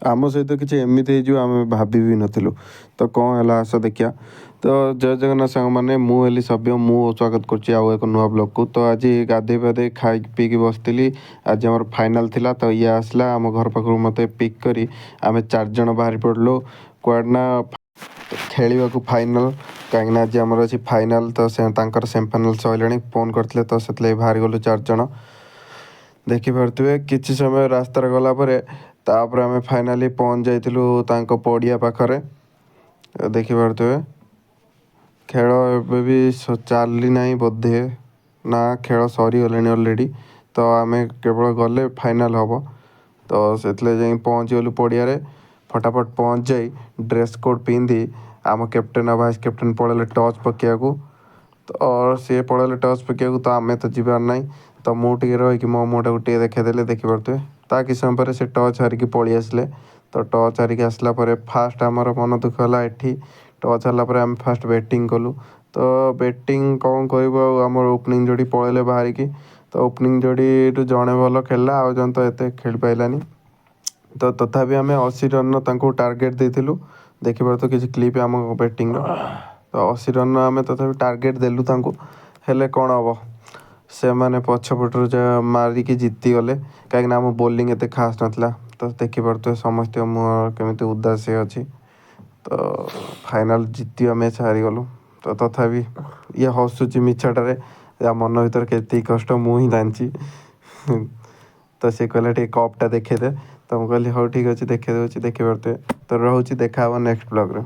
ଆମ ସହିତ କିଛି ଏମିତି ହେଇଯିବ ଆମେ ଭାବି ବି ନଥିଲୁ। ତ କ'ଣ ହେଲା ଆସ ଦେଖିବା। ତ ଜୟ ଜଗନ୍ନାଥ ସାଙ୍ଗମାନେ, ମୁଁ ହେଲି ସବ୍ୟ, ମୁଁ ସ୍ୱାଗତ କରୁଛି ଆଉ ଏକ ନୂଆ ବ୍ଲଗ୍କୁ। ତ ଆଜି ଗାଧେଇ ପାଧେଇ ଖାଇକି ପିଇକି ବସିଥିଲି। ଆଜି ଆମର ଫାଇନାଲ୍ ଥିଲା, ତ ଇଏ ଆସିଲା ଆମ ଘର ପାଖରୁ ମୋତେ ପିକ୍ କରି ଆମେ 4 ଜଣ ବାହାରି ପଡ଼ିଲୁ କୁଆଡ଼େ ନା ଖେଳିବାକୁ ଫାଇନାଲ୍। କାହିଁକିନା ଆଜି ଆମର ଅଛି ଫାଇନାଲ୍, ତ ତାଙ୍କର ସେମିଫାଇନାଲ୍ ସରିଲାଣି। ଫୋନ୍ କରିଥିଲେ ତ ସେଥିଲାଗି ବାହାରି ଗଲୁ 4 ଜଣ। ଦେଖିପାରୁଥିବେ କିଛି ସମୟ ରାସ୍ତାରେ ଗଲା ପରେ ତାପରେ ଆମେ ଫାଇନାଲି ପହଞ୍ଚି ଯାଇଥିଲୁ ତାଙ୍କ ପଡ଼ିଆ ପାଖରେ। ଦେଖିପାରୁଥିବେ ଖେଳ ଏବେ ବି ଚାଲି ନାହିଁ ବୋଧେ, ନା ଖେଳ ସରିଗଲାଣି ଅଲରେଡ଼ି। ତ ଆମେ କେବଳ ଗଲେ ଫାଇନାଲ୍ ହେବ, ତ ସେଥିଲାଗି ଯାଇ ପହଞ୍ଚିଗଲୁ ପଡ଼ିଆରେ। ଫଟାଫଟ ପହଞ୍ଚି ଯାଇ ଡ୍ରେସ୍ କୋଡ଼୍ ପିନ୍ଧି ଆମ କ୍ୟାପ୍ଟେନ୍ ଆଉ ଭାଇସ୍ କ୍ୟାପ୍ଟେନ୍ ପଳେଇଲେ ଟଚ୍ ପକାଇବାକୁ। ତ ସିଏ ପଳେଇଲେ ଟଚ୍ ପକାଇବାକୁ, ତ ଆମେ ତ ଯିବାର ନାହିଁ। ତ ମୁଁ ଟିକେ ରହିକି ମୋ ମୁହଁଟାକୁ ଟିକେ ଦେଖାଇଦେଲେ। ଦେଖିପାରୁଥିବେ ତା କିଛି ସମୟ ପରେ ସେ ଟଚ୍ ହାରିକି ପଳେଇ ଆସିଲେ। ତ ଟଚ୍ ହାରିକି ଆସିଲା ପରେ ଫାର୍ଷ୍ଟ ଆମର ମନ ଦୁଃଖ ହେଲା ଏଠି। ଟଚ୍ ହେଲା ପରେ ଆମେ ଫାର୍ଷ୍ଟ ବ୍ୟାଟିଂ କଲୁ। ତ ବ୍ୟାଟିଂ କ'ଣ କରିବୁ ଆଉ, ଆମର ଓପନିଂ ଯୋଡ଼ି ପଳେଇଲେ ବାହାରିକି। ତ ଓପନିଂ ଯୋଡ଼ିରୁ ଜଣେ ଭଲ ଖେଳିଲା, ଆଉ ଜଣେ ତ ଏତେ ଖେଳିପାରିଲାନି। ତ ତଥାପି ଆମେ 80 ରନ୍ର ତାଙ୍କୁ ଟାର୍ଗେଟ୍ ଦେଇଥିଲୁ। ଦେଖିପାରୁଥିବେ କିଛି କ୍ଲିପ୍ ଆମ ବ୍ୟାଟିଂର। ତ 80 ରନ୍ର ଆମେ ତଥାପି ଟାର୍ଗେଟ୍ ଦେଲୁ ତାଙ୍କୁ। ହେଲେ କ'ଣ ହେବ, ସେମାନେ ପଛପଟରୁ ମାରିକି ଜିତିଗଲେ। କାହିଁକିନା ଆମ ବୋଲିଂ ଏତେ ଖାସ୍ ନଥିଲା। ତ ଦେଖିପାରୁଥିବେ ସମସ୍ତଙ୍କ ମୁହଁ କେମିତି ଉଦାସ ଅଛି। ତ ଫାଇନାଲ୍ ଜିତିବା ମ୍ୟାଚ୍ ହାରିଗଲୁ। ତ ତଥାପି ଇଏ ହସୁଛି ମିଛଟାରେ, ୟା ମନ ଭିତରେ କେତିକି କଷ୍ଟ ମୁଁ ହିଁ ଜାଣିଛି। ତ ସେ କହିଲା ଟିକେ କପ୍ଟା ଦେଖେଇଦେ। ତ ମୁଁ କହିଲି ହଉ ଠିକ୍ ଅଛି ଦେଖେଇ ଦେଉଛି। ଦେଖିପାରୁଥିବେ। ତ ରହୁଛି, ଦେଖା ହେବ ନେକ୍ସଟ ବ୍ଲଗ୍ରେ।